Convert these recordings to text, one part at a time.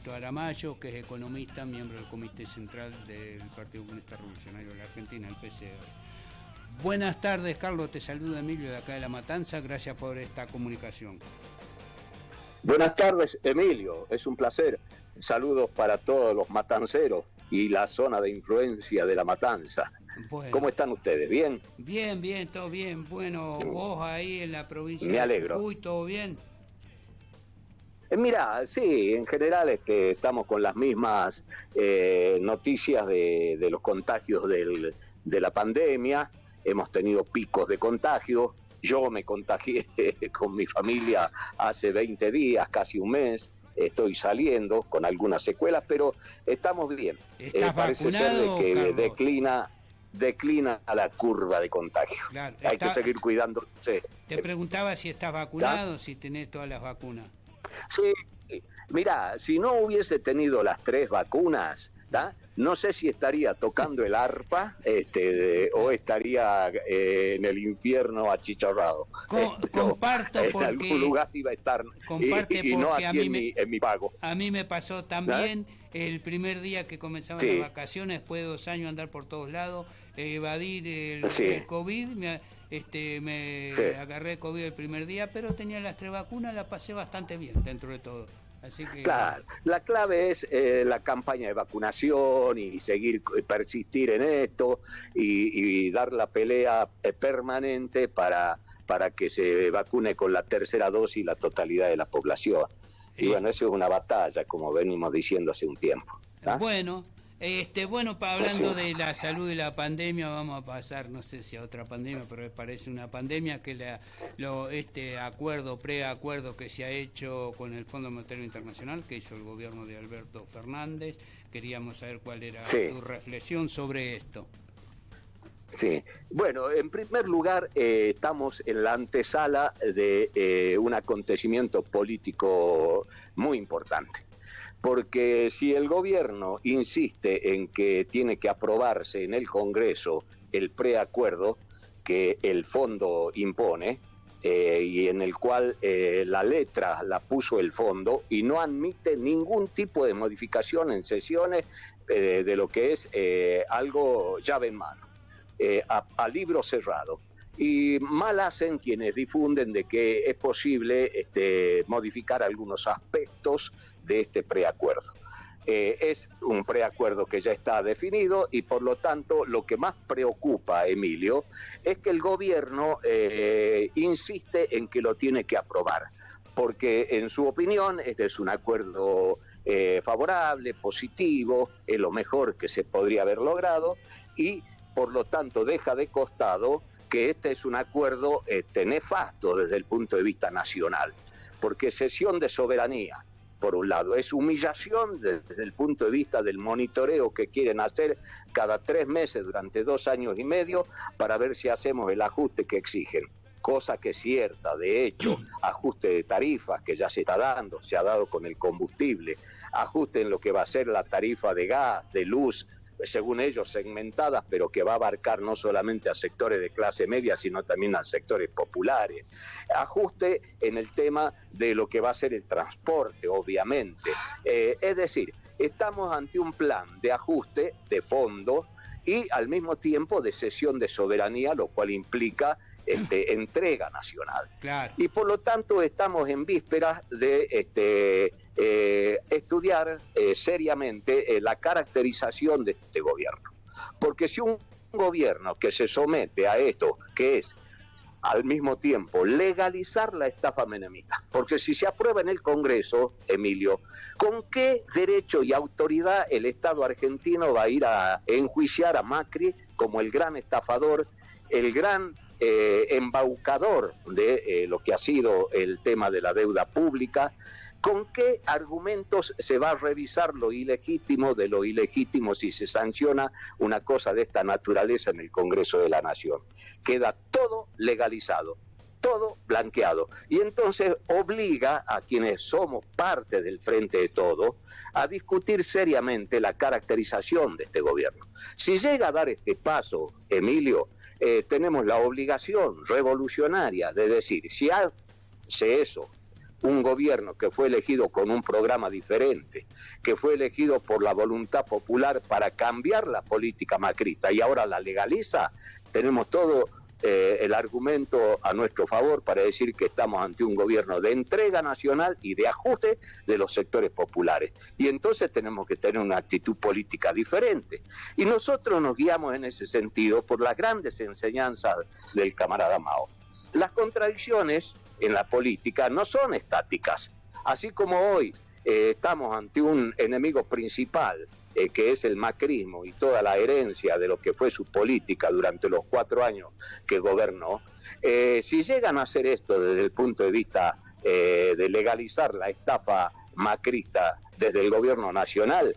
Emilito Aramayo, que es economista, miembro del Comité Central del Partido Comunista Revolucionario de la Argentina, el PCR. Buenas tardes, Carlos, te saluda Emilio de acá de La Matanza, gracias por esta comunicación. Buenas tardes, Emilio, es un placer. Saludos para todos los matanceros y la zona de influencia de La Matanza. Bueno. ¿Cómo están ustedes? ¿Bien? Bien, todo bien. Bueno, vos ahí en la provincia Me alegro. de Jujuy, ¿todo bien? Mirá, sí, en general estamos con las mismas noticias de los contagios de la pandemia. Hemos tenido picos de contagio. Yo me contagié con mi familia hace 20 días, casi un mes. Estoy saliendo con algunas secuelas, pero estamos bien. Parece ser de que Carlos? declina a la curva de contagio. Claro, hay que seguir cuidándose. Te preguntaba si estás vacunado, si tenés todas las vacunas. Sí, mirá, si no hubiese tenido las 3 vacunas, no sé si estaría tocando el arpa o estaría en el infierno achicharrado. Comparto porque... En algún lugar iba a estar y no aquí en mi pago. A mí me pasó también el primer día que comenzaban las vacaciones, después de 2 años andar por todos lados, evadir el COVID, me agarré COVID el primer día, pero tenía las 3 vacunas, la pasé bastante bien dentro de todo. Así que... Claro, la clave es la campaña de vacunación y persistir en esto y dar la pelea permanente para que se vacune con la tercera dosis la totalidad de la población. Y bueno, eso es una batalla, como venimos diciendo hace un tiempo. Bueno, hablando de la salud y la pandemia, vamos a pasar, no sé si a otra pandemia, pero me parece una pandemia que este preacuerdo que se ha hecho con el Fondo Monetario Internacional, que hizo el gobierno de Alberto Fernández, queríamos saber cuál era tu reflexión sobre esto. Sí, bueno, en primer lugar estamos en la antesala de un acontecimiento político muy importante. Porque si el gobierno insiste en que tiene que aprobarse en el Congreso el preacuerdo que el fondo impone, y en el cual la letra la puso el fondo y no admite ningún tipo de modificación en sesiones de lo que es algo llave en mano, a libro cerrado. Y mal hacen quienes difunden de que es posible modificar algunos aspectos de este preacuerdo. Es un preacuerdo que ya está definido y por lo tanto lo que más preocupa a Emilio es que el gobierno insiste en que lo tiene que aprobar, porque en su opinión este es un acuerdo favorable, positivo, es lo mejor que se podría haber logrado y por lo tanto deja de costado que este es un acuerdo nefasto desde el punto de vista nacional, porque es cesión de soberanía, por un lado, es humillación desde el punto de vista del monitoreo que quieren hacer cada 3 meses durante 2 años y medio para ver si hacemos el ajuste que exigen, cosa que es cierta, de hecho, ajuste de tarifas que ya se ha dado con el combustible, ajuste en lo que va a ser la tarifa de gas, de luz, según ellos segmentadas, pero que va a abarcar no solamente a sectores de clase media, sino también a sectores populares. Ajuste en el tema de lo que va a ser el transporte, obviamente. Es decir, estamos ante un plan de ajuste de fondo y al mismo tiempo de cesión de soberanía, lo cual implica entrega nacional. Claro. Y por lo tanto estamos en vísperas de estudiar seriamente la caracterización de este gobierno. Porque si un gobierno que se somete a esto, que es al mismo tiempo legalizar la estafa menemista, porque si se aprueba en el Congreso, Emilio, ¿con qué derecho y autoridad el Estado argentino va a ir a enjuiciar a Macri como el gran estafador, el gran embaucador de lo que ha sido el tema de la deuda pública? ¿Con qué argumentos se va a revisar lo ilegítimo de lo ilegítimo si se sanciona una cosa de esta naturaleza en el Congreso de la Nación? Queda todo legalizado, todo blanqueado. Y entonces obliga a quienes somos parte del Frente de Todo a discutir seriamente la caracterización de este gobierno. Si llega a dar este paso, Emilio, tenemos la obligación revolucionaria de decir, si hace eso, un gobierno que fue elegido con un programa diferente, que fue elegido por la voluntad popular para cambiar la política macrista y ahora la legaliza, tenemos todo el argumento a nuestro favor para decir que estamos ante un gobierno de entrega nacional y de ajuste de los sectores populares. Y entonces tenemos que tener una actitud política diferente. Y nosotros nos guiamos en ese sentido por las grandes enseñanzas del camarada Mao. Las contradicciones en la política no son estáticas. Así como hoy estamos ante un enemigo principal, que es el macrismo y toda la herencia de lo que fue su política durante los 4 años que gobernó, si llegan a hacer esto desde el punto de vista de legalizar la estafa macrista desde el gobierno nacional,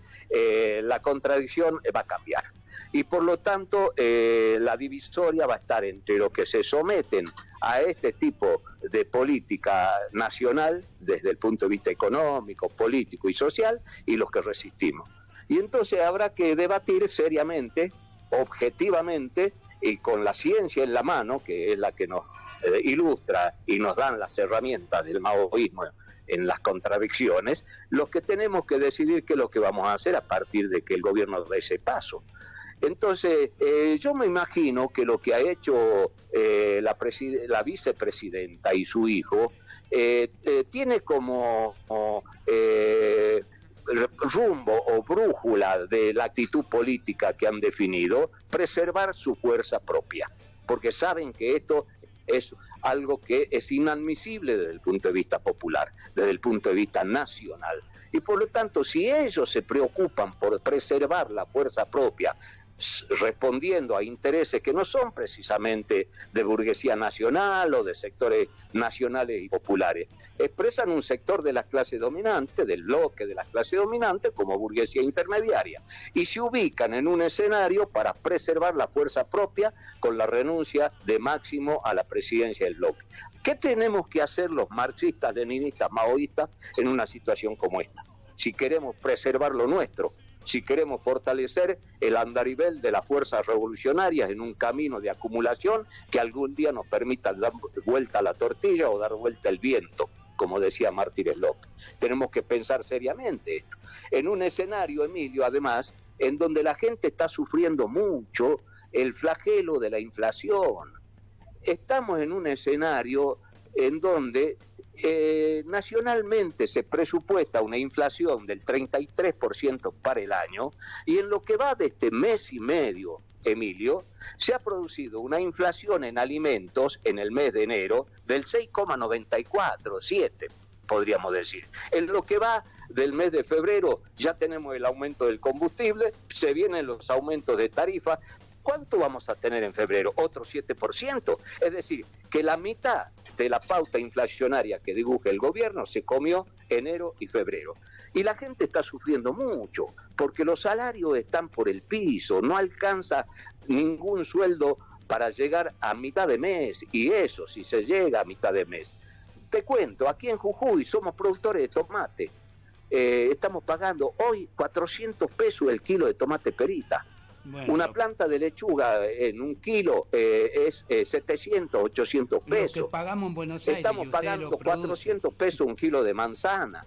la contradicción va a cambiar. Y por lo tanto la divisoria va a estar entre los que se someten a este tipo de política nacional desde el punto de vista económico, político y social, y los que resistimos. Y entonces habrá que debatir seriamente, objetivamente y con la ciencia en la mano, que es la que nos ilustra y nos dan las herramientas del maoísmo en las contradicciones, los que tenemos que decidir qué es lo que vamos a hacer a partir de que el gobierno dé ese paso. Entonces, yo me imagino que lo que ha hecho la vicepresidenta y su hijo tiene como rumbo o brújula de la actitud política que han definido, preservar su fuerza propia, porque saben que esto es algo que es inadmisible desde el punto de vista popular, desde el punto de vista nacional. Y por lo tanto, si ellos se preocupan por preservar la fuerza propia, respondiendo a intereses que no son precisamente de burguesía nacional o de sectores nacionales y populares, expresan un sector de la clase dominante, del bloque de la clase dominante, como burguesía intermediaria, y se ubican en un escenario para preservar la fuerza propia con la renuncia de Máximo a la presidencia del bloque. ¿Qué tenemos que hacer los marxistas, leninistas, maoístas en una situación como esta? Si queremos preservar lo nuestro, si queremos fortalecer el andarivel de las fuerzas revolucionarias en un camino de acumulación que algún día nos permita dar vuelta a la tortilla o dar vuelta el viento, como decía Martínez López. Tenemos que pensar seriamente esto. En un escenario, Emilio, además, en donde la gente está sufriendo mucho el flagelo de la inflación. Estamos en un escenario en donde nacionalmente se presupuesta una inflación del 33% para el año, y en lo que va de este mes y medio, Emilio, se ha producido una inflación en alimentos en el mes de enero del 6,94, 7, podríamos decir. En lo que va del mes de febrero ya tenemos el aumento del combustible, se vienen los aumentos de tarifa. ¿Cuánto vamos a tener en febrero? Otro 7%. Es decir, que la mitad de la pauta inflacionaria que dibuja el gobierno se comió enero y febrero. Y la gente está sufriendo mucho, porque los salarios están por el piso, no alcanza ningún sueldo para llegar a mitad de mes, y eso si se llega a mitad de mes. Te cuento, aquí en Jujuy somos productores de tomate, estamos pagando hoy 400 pesos el kilo de tomate perita. Bueno, una planta de lechuga en un kilo es 700, 800 pesos. Lo que pagamos en Buenos Aires. Estamos pagando 400 pesos un kilo de manzana.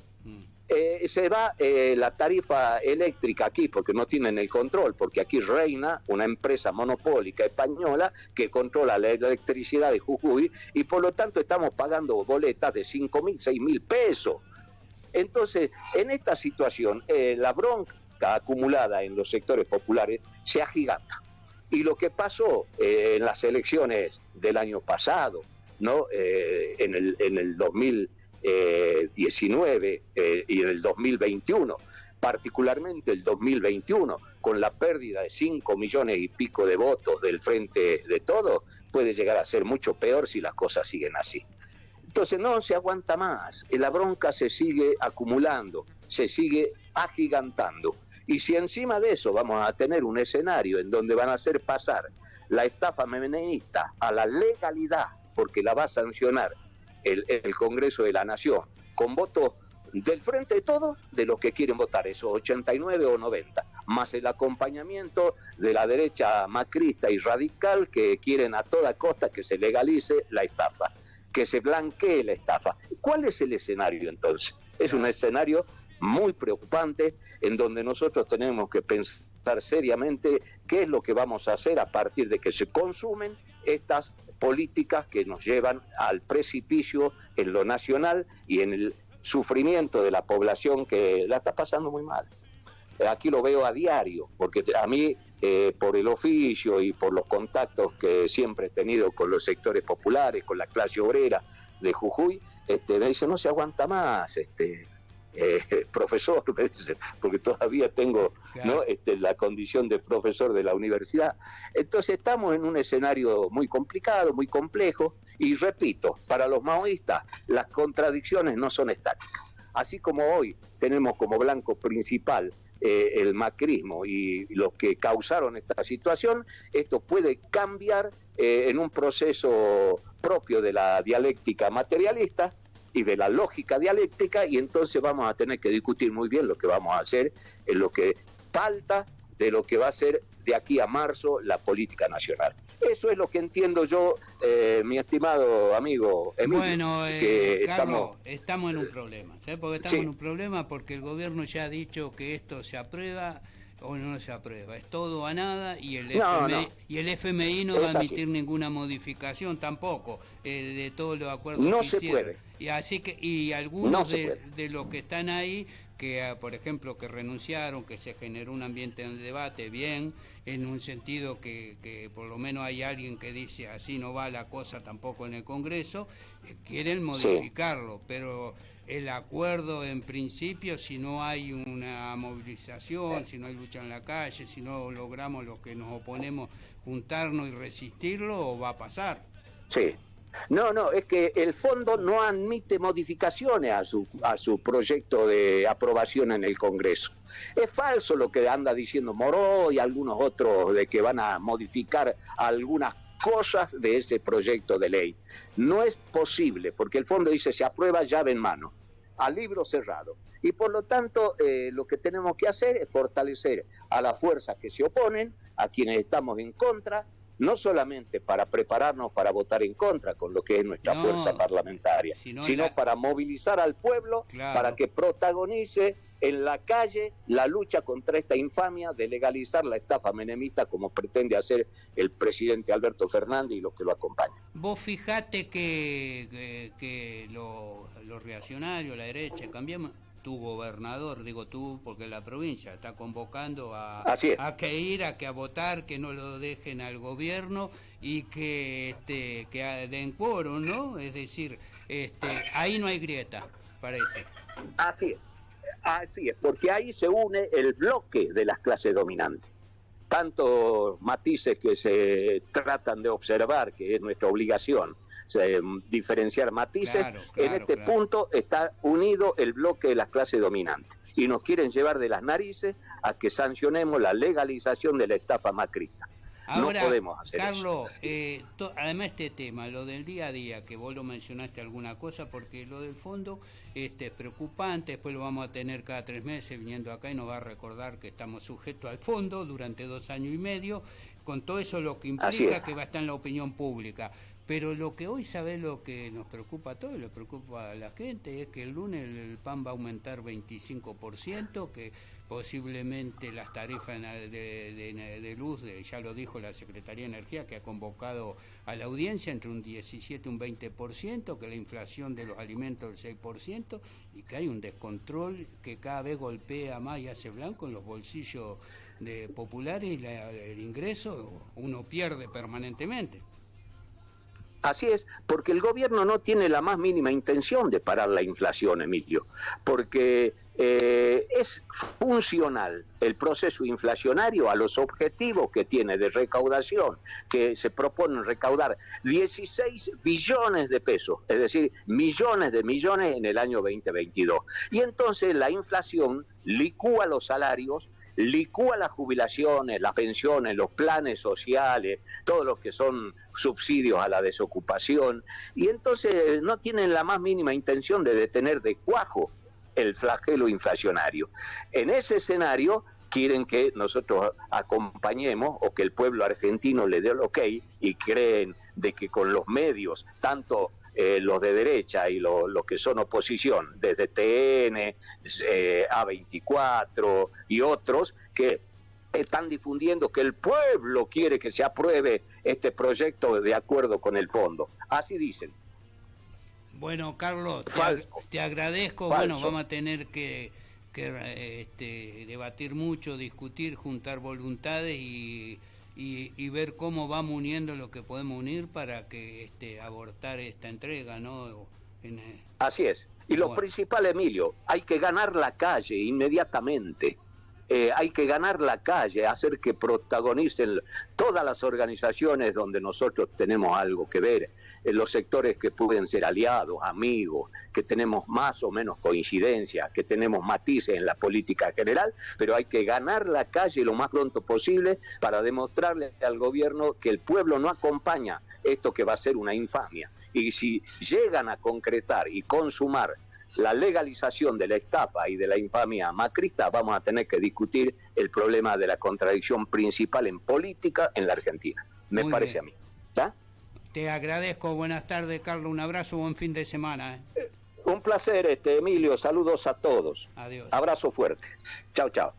Se va la tarifa eléctrica aquí porque no tienen el control, porque aquí reina una empresa monopólica española que controla la electricidad de Jujuy, y por lo tanto estamos pagando boletas de 5.000, 6.000 pesos. Entonces, en esta situación, la bronca acumulada en los sectores populares se agiganta. Y lo que pasó en las elecciones del año pasado, ¿no? En el 2019 y en el 2021, particularmente el 2021, con la pérdida de 5 millones y pico de votos del Frente de Todos, puede llegar a ser mucho peor si las cosas siguen así. Entonces no se aguanta más, la bronca se sigue acumulando, se sigue agigantando. Y si encima de eso vamos a tener un escenario en donde van a hacer pasar la estafa menemista a la legalidad, porque la va a sancionar el Congreso de la Nación, con votos del Frente de Todos, de los que quieren votar, esos 89 o 90, más el acompañamiento de la derecha macrista y radical que quieren a toda costa que se legalice la estafa. que se blanquee la estafa. ¿Cuál es el escenario entonces? Es un escenario muy preocupante en donde nosotros tenemos que pensar seriamente qué es lo que vamos a hacer a partir de que se consumen estas políticas que nos llevan al precipicio en lo nacional y en el sufrimiento de la población que la está pasando muy mal. Aquí lo veo a diario, porque a mí, por el oficio y por los contactos que siempre he tenido con los sectores populares, con la clase obrera de Jujuy, me dicen, no se aguanta más, profesor, me dicen, porque todavía tengo, claro, ¿no? La condición de profesor de la universidad. Entonces estamos en un escenario muy complicado, muy complejo, y repito, para los maoístas las contradicciones no son estáticas. Así como hoy tenemos como blanco principal el macrismo y los que causaron esta situación, esto puede cambiar en un proceso propio de la dialéctica materialista y de la lógica dialéctica, y entonces vamos a tener que discutir muy bien lo que vamos a hacer en lo que falta de lo que va a ser de aquí a marzo la política nacional. Eso es lo que entiendo yo, mi estimado amigo Emilio. Bueno, que Carlos, estamos en un problema. ¿Sabes por qué estamos en un problema? Porque el gobierno ya ha dicho que esto se aprueba o no se aprueba. Es todo o a nada, y el FMI no va a emitir ninguna modificación tampoco de todos los acuerdos que hicieron. Se puede. Y así que, y algunos de los que están ahí, que por ejemplo que renunciaron, que se generó un ambiente de debate bien, en un sentido que por lo menos hay alguien que dice así no va la cosa tampoco en el Congreso, quieren modificarlo, pero el acuerdo en principio, si no hay una movilización, si no hay lucha en la calle, si no logramos los que nos oponemos juntarnos y resistirlo, va a pasar. Sí. No, es que el fondo no admite modificaciones a su proyecto de aprobación en el Congreso. Es falso lo que anda diciendo Moró y algunos otros de que van a modificar algunas cosas de ese proyecto de ley. No es posible, porque el fondo dice se aprueba llave en mano, a libro cerrado. Y por lo tanto, lo que tenemos que hacer es fortalecer a las fuerzas que se oponen, a quienes estamos en contra, no solamente para prepararnos para votar en contra con lo que es nuestra fuerza parlamentaria, sino para movilizar al pueblo, para que protagonice en la calle la lucha contra esta infamia de legalizar la estafa menemista como pretende hacer el presidente Alberto Fernández y los que lo acompañan. Vos fijate que los reaccionarios, la derecha, cambiamos. Tu gobernador, digo tú, porque la provincia está convocando a votar, que no lo dejen al gobierno y que den quórum, ¿no? Es decir, ahí no hay grieta, parece. Así es, porque ahí se une el bloque de las clases dominantes. Tantos matices que se tratan de observar, que es nuestra obligación, diferenciar matices, en este punto está unido el bloque de las clases dominantes y nos quieren llevar de las narices a que sancionemos la legalización de la estafa macrista. Ahora, no podemos hacer Carlos, eso. Además este tema, lo del día a día, que vos lo mencionaste alguna cosa, porque lo del fondo es preocupante, después lo vamos a tener cada 3 meses viniendo acá y nos va a recordar que estamos sujetos al fondo durante 2 años y medio, con todo eso lo que implica que va a estar en la opinión pública. Pero lo que hoy sabe, lo que nos preocupa a todos, le preocupa a la gente, es que el lunes el pan va a aumentar 25%, que posiblemente las tarifas de luz, ya lo dijo la Secretaría de Energía, que ha convocado a la audiencia, entre un 17 y un 20%, que la inflación de los alimentos del 6%, y que hay un descontrol que cada vez golpea más y hace blanco en los bolsillos de populares, y el ingreso uno pierde permanentemente. Así es, porque el gobierno no tiene la más mínima intención de parar la inflación, Emilio, porque es funcional el proceso inflacionario a los objetivos que tiene de recaudación, que se proponen recaudar 16 billones de pesos, es decir, millones de millones en el año 2022. Y entonces la inflación licúa los salarios, licúa las jubilaciones, las pensiones, los planes sociales, todos los que son subsidios a la desocupación, y entonces no tienen la más mínima intención de detener de cuajo el flagelo inflacionario. En ese escenario quieren que nosotros acompañemos o que el pueblo argentino le dé el ok y creen de que con los medios, tanto los de derecha y los que son oposición, desde TN, A24 y otros, que están difundiendo que el pueblo quiere que se apruebe este proyecto de acuerdo con el fondo. Así dicen. Bueno, Carlos, te agradezco. Falso. Bueno, vamos a tener que debatir mucho, discutir, juntar voluntades y ver cómo vamos uniendo lo que podemos unir para que abortar esta entrega, ¿no? Así es. Y lo principal, Emilio, hay que ganar la calle inmediatamente. Hay que ganar la calle, hacer que protagonicen todas las organizaciones donde nosotros tenemos algo que ver, los sectores que pueden ser aliados, amigos, que tenemos más o menos coincidencia, que tenemos matices en la política general, pero hay que ganar la calle lo más pronto posible para demostrarle al gobierno que el pueblo no acompaña esto que va a ser una infamia. Y si llegan a concretar y consumar la legalización de la estafa y de la infamia macrista, vamos a tener que discutir el problema de la contradicción principal en política en la Argentina. Me parece a mí. ¿Está? Te agradezco. Buenas tardes, Carlos. Un abrazo, buen fin de semana. Un placer, Emilio. Saludos a todos. Adiós. Abrazo fuerte. Chao, chao.